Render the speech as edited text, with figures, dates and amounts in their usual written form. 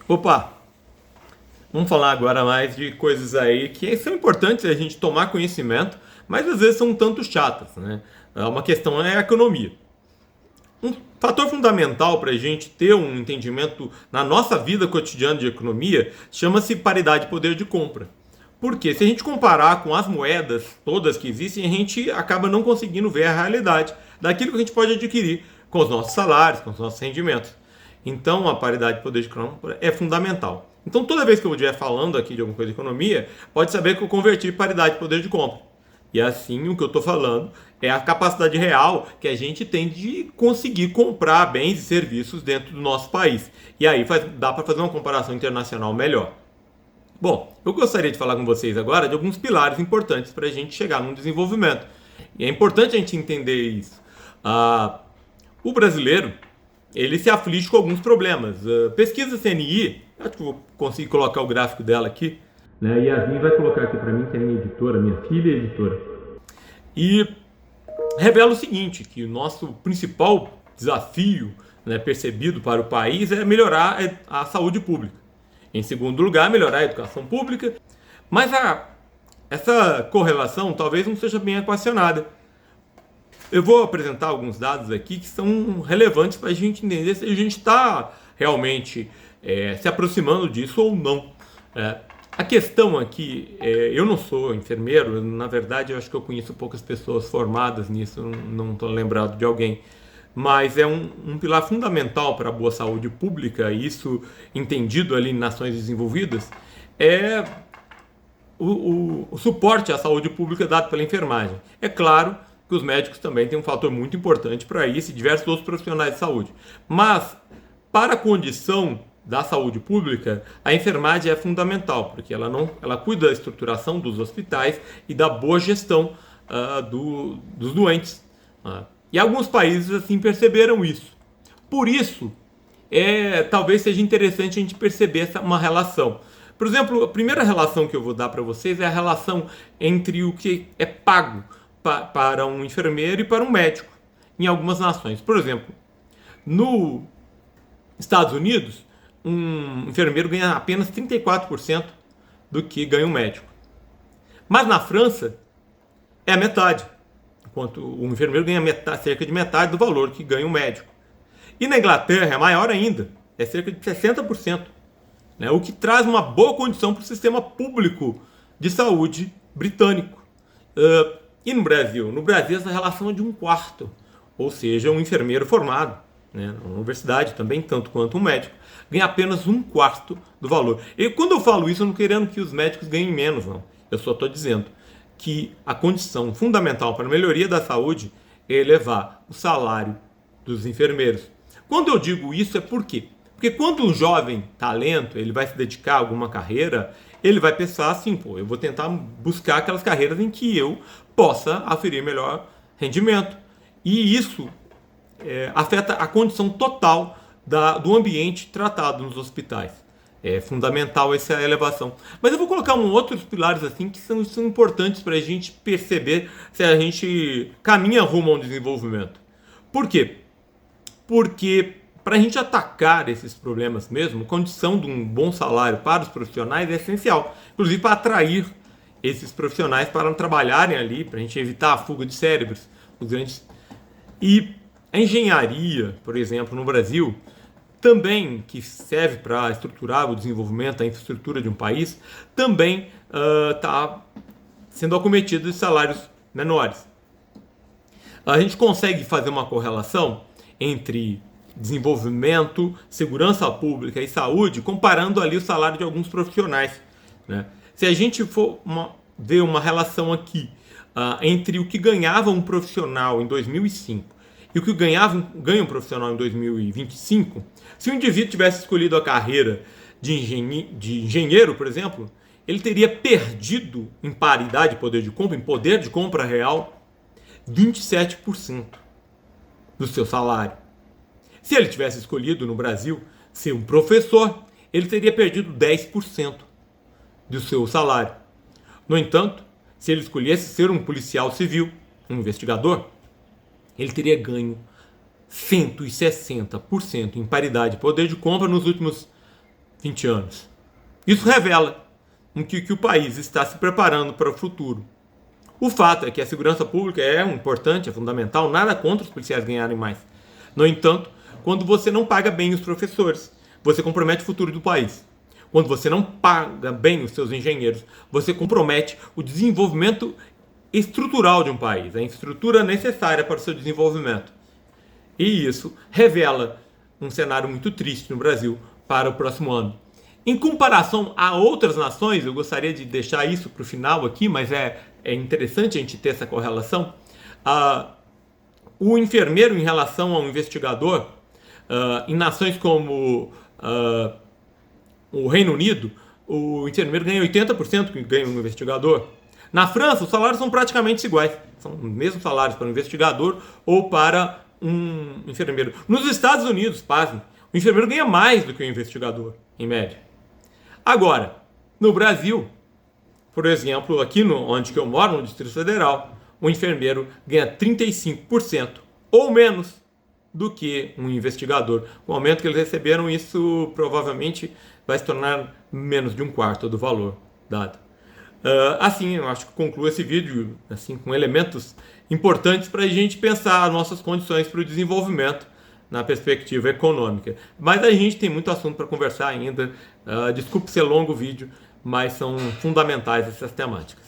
Opa, vamos falar agora mais de coisas aí que são importantes a gente tomar conhecimento, mas às vezes são um tanto chatas, né? Uma questão é a economia. Um fator fundamental para a gente ter um entendimento na nossa vida cotidiana de economia chama-se paridade de poder de compra. Porque se a gente comparar com as moedas todas que existem, a gente acaba não conseguindo ver a realidade daquilo que a gente pode adquirir com os nossos salários, com os nossos rendimentos. Então a paridade de poder de compra é fundamental. Então toda vez que eu estiver falando aqui de alguma coisa de economia, pode saber que eu converti paridade de poder de compra. E assim o que eu estou falando é a capacidade real que a gente tem de conseguir comprar bens e serviços dentro do nosso país. E aí dá para fazer uma comparação internacional melhor. Bom, eu gostaria de falar com vocês agora de alguns pilares importantes para a gente chegar num desenvolvimento. E é importante a gente entender isso. O brasileiro, ele se aflige com alguns problemas. Pesquisa CNI, acho que eu vou conseguir colocar o gráfico dela aqui, né? Yasmin vai colocar aqui para mim, que é minha editora, minha filha é editora. E revela o seguinte, que o nosso principal desafio, né, percebido para o país é melhorar a saúde pública. Em segundo lugar, melhorar a educação pública. Mas essa correlação talvez não seja bem equacionada. Eu vou apresentar alguns dados aqui que são relevantes para a gente entender se a gente está realmente se aproximando disso ou não. A questão aqui, eu não sou enfermeiro, na verdade eu acho que eu conheço poucas pessoas formadas nisso, não estou lembrado de alguém. Mas é um pilar fundamental para a boa saúde pública, isso entendido ali em nações desenvolvidas, é o suporte à saúde pública dado pela enfermagem. É claro que os médicos também têm um fator muito importante para isso e diversos outros profissionais de saúde. Mas, para a condição da saúde pública, a enfermagem é fundamental, porque ela cuida da estruturação dos hospitais e da boa gestão dos doentes. E alguns países assim perceberam isso. Por isso, talvez seja interessante a gente perceber uma relação. Por exemplo, a primeira relação que eu vou dar para vocês é a relação entre o que é pago para um enfermeiro e para um médico em algumas nações. Por exemplo, nos Estados Unidos, um enfermeiro ganha apenas 34% do que ganha um médico. Mas na França, é a metade. Enquanto o enfermeiro ganha cerca de metade do valor que ganha um médico. E na Inglaterra é maior ainda, é cerca de 60%, né? O que traz uma boa condição para o sistema público de saúde britânico. E no Brasil? No Brasil essa relação é de 1/4, ou seja, um enfermeiro formado, né, na universidade também, tanto quanto um médico, ganha apenas 1/4 do valor. E quando eu falo isso, eu não querendo que os médicos ganhem menos, não. Eu só estou dizendo que a condição fundamental para a melhoria da saúde é elevar o salário dos enfermeiros. Quando eu digo isso é por quê? Porque quando um jovem talento ele vai se dedicar a alguma carreira, ele vai pensar assim, eu vou tentar buscar aquelas carreiras em que eu possa aferir melhor rendimento. E isso afeta a condição total do ambiente tratado nos hospitais. É fundamental essa elevação. Mas eu vou colocar outros pilares assim que são importantes para a gente perceber se a gente caminha rumo a um desenvolvimento. Por quê? Porque para a gente atacar esses problemas mesmo, a condição de um bom salário para os profissionais é essencial. Inclusive para atrair esses profissionais para trabalharem ali, para a gente evitar a fuga de cérebros. E a engenharia, por exemplo, no Brasil, também, que serve para estruturar o desenvolvimento, a infraestrutura de um país, também está sendo acometido de salários menores. A gente consegue fazer uma correlação entre desenvolvimento, segurança pública e saúde, comparando ali o salário de alguns profissionais, né? Se a gente for ver uma relação aqui entre o que ganhava um profissional em 2005 e o que ganha um profissional em 2025, se o indivíduo tivesse escolhido a carreira de engenheiro, por exemplo, ele teria perdido em paridade de poder de compra, em poder de compra real, 27% do seu salário. Se ele tivesse escolhido no Brasil ser um professor, ele teria perdido 10% do seu salário. No entanto, se ele escolhesse ser um policial civil, um investigador, ele teria ganho 160% em paridade de poder de compra nos últimos 20 anos. Isso revela que o país está se preparando para o futuro. O fato é que a segurança pública é importante, é fundamental, nada contra os policiais ganharem mais. No entanto, quando você não paga bem os professores, você compromete o futuro do país. Quando você não paga bem os seus engenheiros, você compromete o desenvolvimento estrutural de um país, a estrutura necessária para o seu desenvolvimento. E isso revela um cenário muito triste no Brasil para o próximo ano. Em comparação a outras nações, eu gostaria de deixar isso para o final aqui, mas é interessante a gente ter essa correlação. O enfermeiro em relação ao investigador, em nações como o Reino Unido, o enfermeiro ganha 80% que ganha um investigador. Na França, os salários são praticamente iguais. São os mesmos salários para um investigador ou para um enfermeiro. Nos Estados Unidos, pasmem, o enfermeiro ganha mais do que o investigador, em média. Agora, no Brasil, por exemplo, aqui onde eu moro, no Distrito Federal, o enfermeiro ganha 35% ou menos do que um investigador. Com o aumento que eles receberam, isso provavelmente vai se tornar menos de um quarto do valor dado. Assim, eu acho que concluo esse vídeo assim, com elementos importantes para a gente pensar as nossas condições para o desenvolvimento na perspectiva econômica. Mas a gente tem muito assunto para conversar ainda. Desculpe ser longo o vídeo, mas são fundamentais essas temáticas.